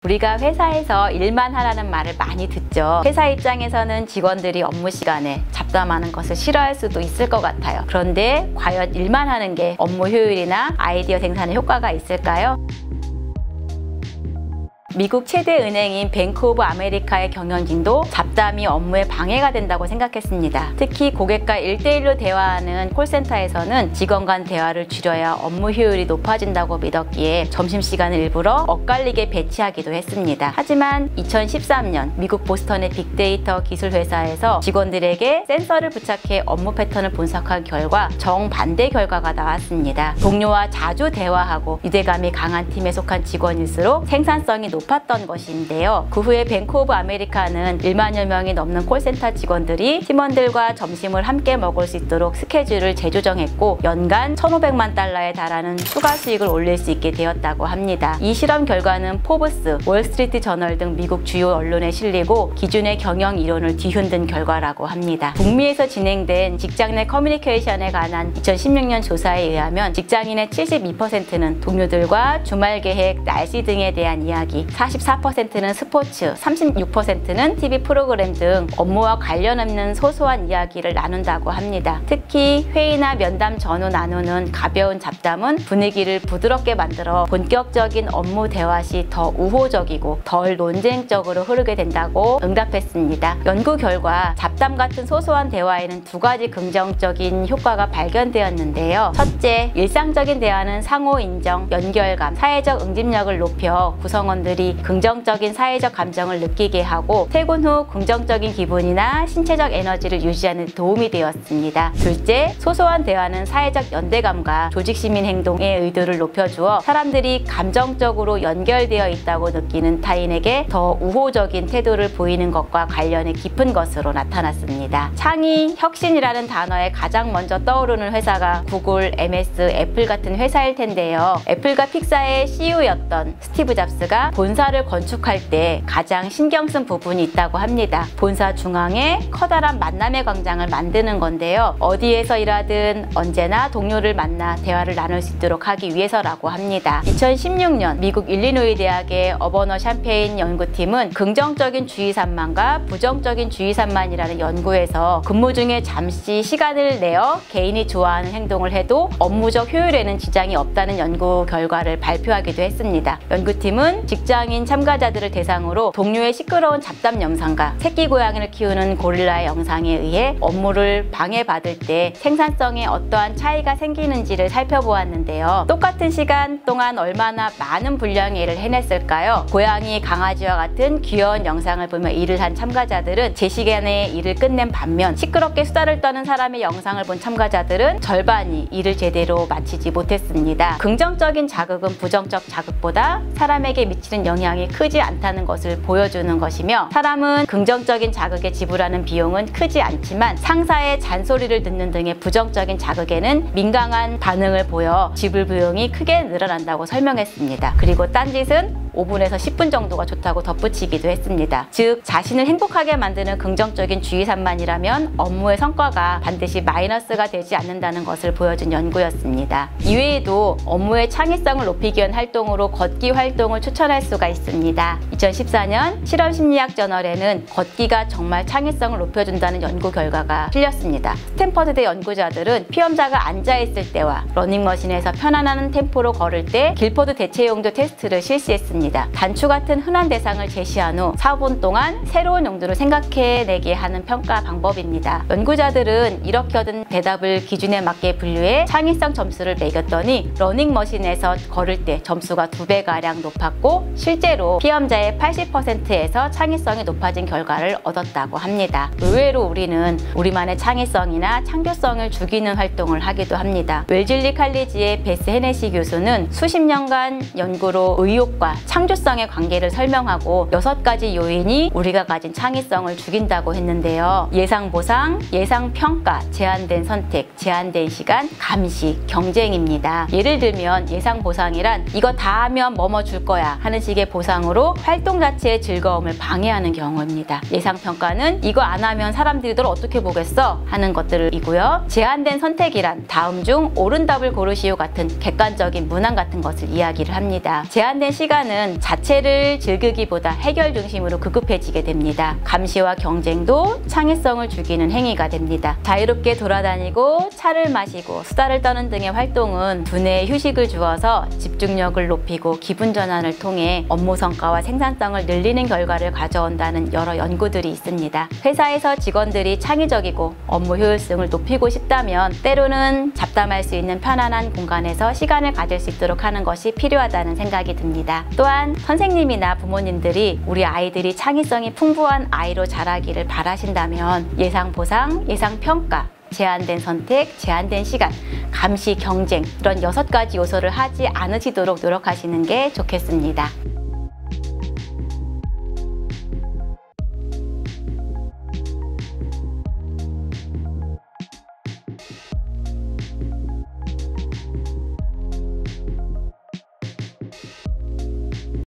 우리가 회사에서 일만 하라는 말을 많이 듣죠. 회사 입장에서는 직원들이 업무 시간에 잡담하는 것을 싫어할 수도 있을 것 같아요. 그런데 과연 일만 하는 게 업무 효율이나 아이디어 생산에 효과가 있을까요? 미국 최대 은행인 뱅크 오브 아메리카의 경영진도 잡담이 업무에 방해가 된다고 생각했습니다. 특히 고객과 1대1로 대화하는 콜센터에서는 직원 간 대화를 줄여야 업무 효율이 높아진다고 믿었기에 점심시간을 일부러 엇갈리게 배치하기도 했습니다. 하지만 2013년 미국 보스턴의 빅데이터 기술 회사에서 직원들에게 센서를 부착해 업무 패턴을 분석한 결과 정반대 결과가 나왔습니다. 동료와 자주 대화하고 유대감이 강한 팀에 속한 직원일수록 생산성이 높았던 것인데요. 그 후에 뱅크 오브 아메리카는 1만여 명이 넘는 콜센터 직원들이 팀원들과 점심을 함께 먹을 수 있도록 스케줄을 재조정했고 연간 1,500만 달러에 달하는 추가 수익을 올릴 수 있게 되었다고 합니다. 이 실험 결과는 포브스, 월스트리트 저널 등 미국 주요 언론에 실리고 기존의 경영 이론을 뒤흔든 결과라고 합니다. 북미에서 진행된 직장 내 커뮤니케이션에 관한 2016년 조사에 의하면 직장인의 72%는 동료들과 주말 계획, 날씨 등에 대한 이야기, 44%는 스포츠, 36%는 TV 프로그램 등 업무와 관련 없는 소소한 이야기를 나눈다고 합니다. 특히 회의나 면담 전후 나누는 가벼운 잡담은 분위기를 부드럽게 만들어 본격적인 업무 대화 시 더 우호적이고 덜 논쟁적으로 흐르게 된다고 응답했습니다. 연구 결과 잡담 같은 소소한 대화에는 두 가지 긍정적인 효과가 발견되었는데요. 첫째, 일상적인 대화는 상호 인정, 연결감, 사회적 응집력을 높여 구성원들이 긍정적인 사회적 감정을 느끼게 하고 퇴근 후 긍정적인 기분이나 신체적 에너지를 유지하는 데 도움이 되었습니다. 둘째, 소소한 대화는 사회적 연대감과 조직 시민 행동의 의도를 높여주어 사람들이 감정적으로 연결되어 있다고 느끼는 타인에게 더 우호적인 태도를 보이는 것과 관련이 깊은 것으로 나타났습니다. 창의, 혁신이라는 단어에 가장 먼저 떠오르는 회사가 구글, MS, 애플 같은 회사일 텐데요. 애플과 픽사의 CEO였던 스티브 잡스가 본사를 건축할 때 가장 신경 쓴 부분이 있다고 합니다. 본사 중앙에 커다란 만남의 광장을 만드는 건데요. 어디에서 일하든 언제나 동료를 만나 대화를 나눌 수 있도록 하기 위해서라고 합니다. 2016년 미국 일리노이 대학의 어버너 샴페인 연구팀은 긍정적인 주의 산만과 부정적인 주의 산만이라는 연구에서 근무 중에 잠시 시간을 내어 개인이 좋아하는 행동을 해도 업무적 효율에는 지장이 없다는 연구 결과를 발표하기도 했습니다. 연구팀은 직장인 참가자들을 대상으로 동료의 시끄러운 잡담 영상과 새끼 고양이를 키우는 고릴라의 영상에 의해 업무를 방해받을 때 생산성에 어떠한 차이가 생기는지를 살펴보았는데요. 똑같은 시간 동안 얼마나 많은 분량의 일을 해냈을까요? 고양이, 강아지와 같은 귀여운 영상을 보며 일을 한 참가자들은 제 시간에 일을 끝낸 반면 시끄럽게 수다를 떠는 사람의 영상을 본 참가자들은 절반이 일을 제대로 마치지 못했습니다. 긍정적인 자극은 부정적 자극보다 사람에게 미치는 영향이 크지 않다는 것을 보여주는 것이며 사람은 긍정적인 자극에 지불하는 비용은 크지 않지만 상사의 잔소리를 듣는 등의 부정적인 자극에는 민감한 반응을 보여 지불 비용이 크게 늘어난다고 설명했습니다. 그리고 딴짓은 5분에서 10분 정도가 좋다고 덧붙이기도 했습니다. 즉 자신을 행복하게 만드는 긍정적인 주의 산만이라면 업무의 성과가 반드시 마이너스가 되지 않는다는 것을 보여준 연구였습니다. 이외에도 업무의 창의성을 높이기 위한 활동으로 걷기 활동을 추천할 수가 있습니다. 2014년 실험심리학 저널에는 걷기가 정말 창의성을 높여준다는 연구 결과가 실렸습니다. 스탠퍼드대 연구자들은 피험자가 앉아있을 때와 러닝머신에서 편안한 템포로 걸을 때 길포드 대체용도 테스트를 실시했습니다. 단추 같은 흔한 대상을 제시한 후 4분 동안 새로운 용도를 생각해내게 하는 평가 방법입니다. 연구자들은 이렇게 얻은 대답을 기준에 맞게 분류해 창의성 점수를 매겼더니 러닝머신에서 걸을 때 점수가 2배가량 높았고 실제로 피험자의 80%에서 창의성이 높아진 결과를 얻었다고 합니다. 의외로 우리는 우리만의 창의성이나 창조성을 죽이는 활동을 하기도 합니다. 웰즐리 칼리지의 베스 헤네시 교수는 수십 년간 연구로 의욕과 창조성의 관계를 설명하고 6가지 요인이 우리가 가진 창의성을 죽인다고 했는데요. 예상 보상, 예상 평가, 제한된 선택, 제한된 시간, 감시, 경쟁입니다. 예를 들면 예상 보상이란 이거 다 하면 뭐뭐 줄 거야 하는 식의 보상으로 활동 자체의 즐거움을 방해하는 경우입니다. 예상 평가는 이거 안 하면 사람들이 널 어떻게 보겠어 하는 것들이고요. 제한된 선택이란 다음 중 옳은 답을 고르시오 같은 객관적인 문항 같은 것을 이야기를 합니다. 제한된 시간은 시간은 자체를 즐기기보다 해결 중심으로 급급해지게 됩니다. 감시와 경쟁도 창의성을 죽이는 행위가 됩니다. 자유롭게 돌아다니고 차를 마시고 수다를 떠는 등의 활동은 두뇌에 휴식을 주어서 집중력을 높이고 기분 전환을 통해 업무 성과와 생산성을 늘리는 결과를 가져온다는 여러 연구들이 있습니다. 회사에서 직원들이 창의적이고 업무 효율성을 높이고 싶다면 때로는 잡담할 수 있는 편안한 공간에서 시간을 가질 수 있도록 하는 것이 필요하다는 생각이 듭니다. 또한 선생님이나 부모님들이 우리 아이들이 창의성이 풍부한 아이로 자라기를 바라신다면 예상 보상, 예상 평가, 제한된 선택, 제한된 시간, 감시, 경쟁 이런 6가지 요소를 하지 않으시도록 노력하시는 게 좋겠습니다.